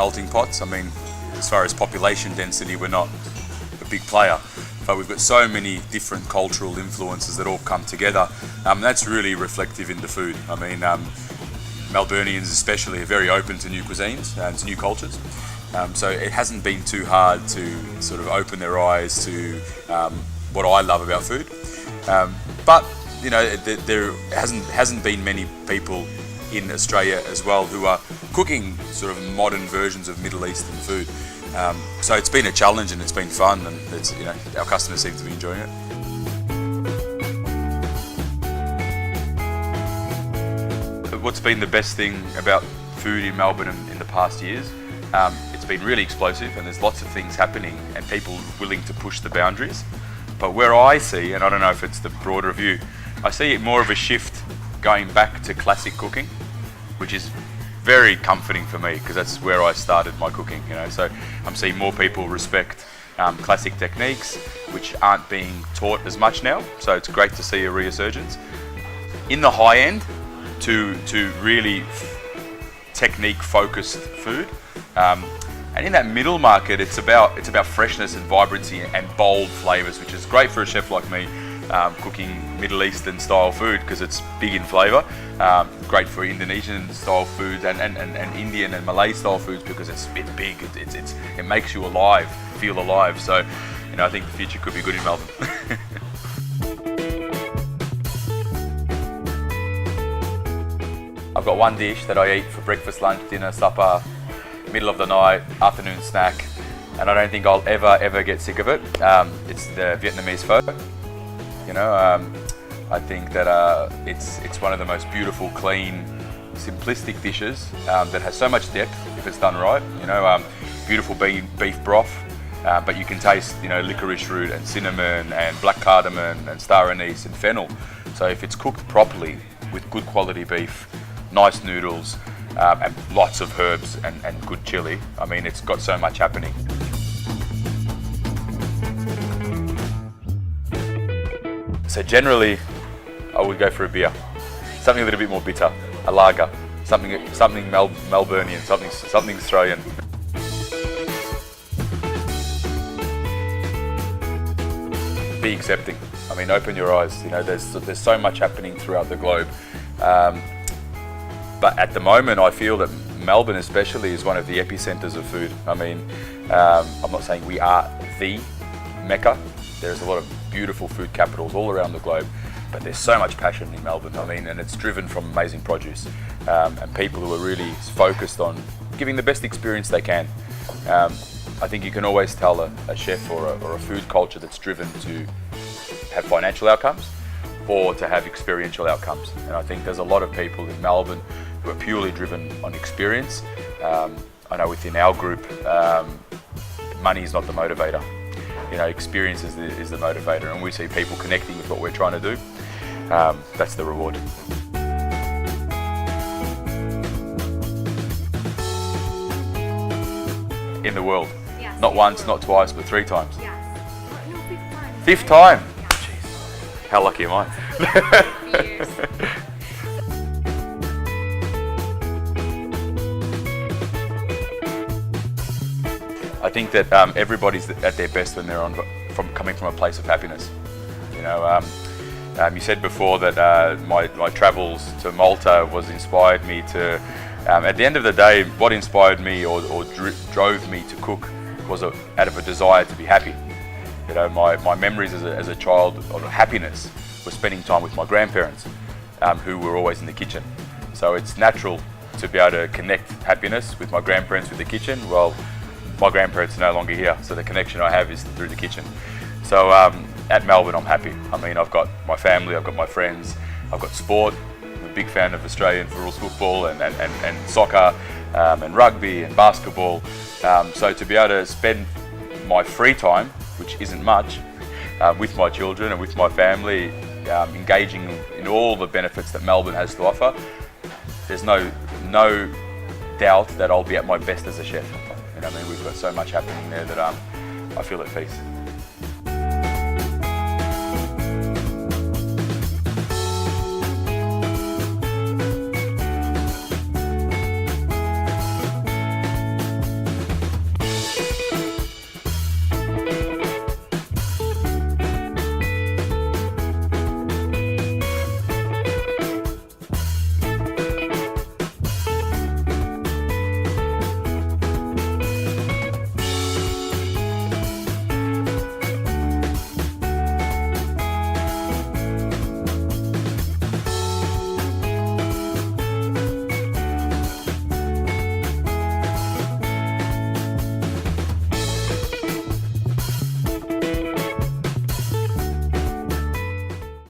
melting pots. I mean, as far as population density, we're not a big player, but we've got so many different cultural influences that all come together. That's really reflective in the food. I mean, Melburnians especially are very open to new cuisines and to new cultures. So it hasn't been too hard to sort of open their eyes to what I love about food. But you know, there hasn't been many people in Australia as well who are cooking sort of modern versions of Middle Eastern food. So it's been a challenge and it's been fun, and it's, you know, our customers seem to be enjoying it. What's been the best thing about food in Melbourne in the past years? It's been really explosive, and there's lots of things happening and people willing to push the boundaries. But where I see, and I don't know if it's the broader view, I see more of a shift going back to classic cooking, which is very comforting for me because that's where I started my cooking. You know, so I'm seeing more people respect classic techniques, which aren't being taught as much now. So it's great to see a resurgence in the high end to really technique-focused food. And in that middle market, it's about freshness and vibrancy and bold flavors, which is great for a chef like me, cooking Middle Eastern style food because it's big in flavor. Great for Indonesian style foods and Indian and Malay style foods because it's big. It makes you alive, feel alive. So, you know, I think the future could be good in Melbourne. I've got one dish that I eat for breakfast, lunch, dinner, supper, middle of the night, afternoon snack, and I don't think I'll ever get sick of it. It's the Vietnamese pho. You know, I think that it's one of the most beautiful, clean, simplistic dishes that has so much depth if it's done right. You know, beautiful beef broth, but you can taste, you know, licorice root and cinnamon and black cardamom and star anise and fennel. So if it's cooked properly with good quality beef, nice noodles, and lots of herbs and good chili, I mean, it's got so much happening. So generally, I would go for a beer, something a little bit more bitter, a lager, something Melburnian, something Australian. Be accepting. I mean, open your eyes. You know, there's so much happening throughout the globe. But at the moment, I feel that Melbourne especially is one of the epicenters of food. I mean, I'm not saying we are the Mecca. There's a lot of beautiful food capitals all around the globe, but there's so much passion in Melbourne. I mean, and it's driven from amazing produce and people who are really focused on giving the best experience they can. I think you can always tell a chef or a food culture that's driven to have financial outcomes or to have experiential outcomes. And I think there's a lot of people in Melbourne who are purely driven on experience. I know within our group, money is not the motivator. You know, experience is the motivator, and we see people connecting with what we're trying to do. That's the reward. In the world. Yes. Not once, not twice, but 3 times. Yes. No, 5th time. 5th time? Yeah. Jeez. How lucky am I? I think that everybody's at their best when they're coming from a place of happiness. You know, you said before that my travels to Malta was inspired me to. At the end of the day, what inspired me or drove me to cook was out of a desire to be happy. You know, my memories as a child of happiness was spending time with my grandparents, who were always in the kitchen. So it's natural to be able to connect happiness with my grandparents with the kitchen. Well, my grandparents are no longer here, so the connection I have is through the kitchen. So at Melbourne, I'm happy. I mean, I've got my family, I've got my friends, I've got sport. I'm a big fan of Australian rules football and soccer and rugby and basketball. So to be able to spend my free time, which isn't much, with my children and with my family, engaging in all the benefits that Melbourne has to offer, there's no doubt that I'll be at my best as a chef. I mean, we've got so much happening there that I feel at peace.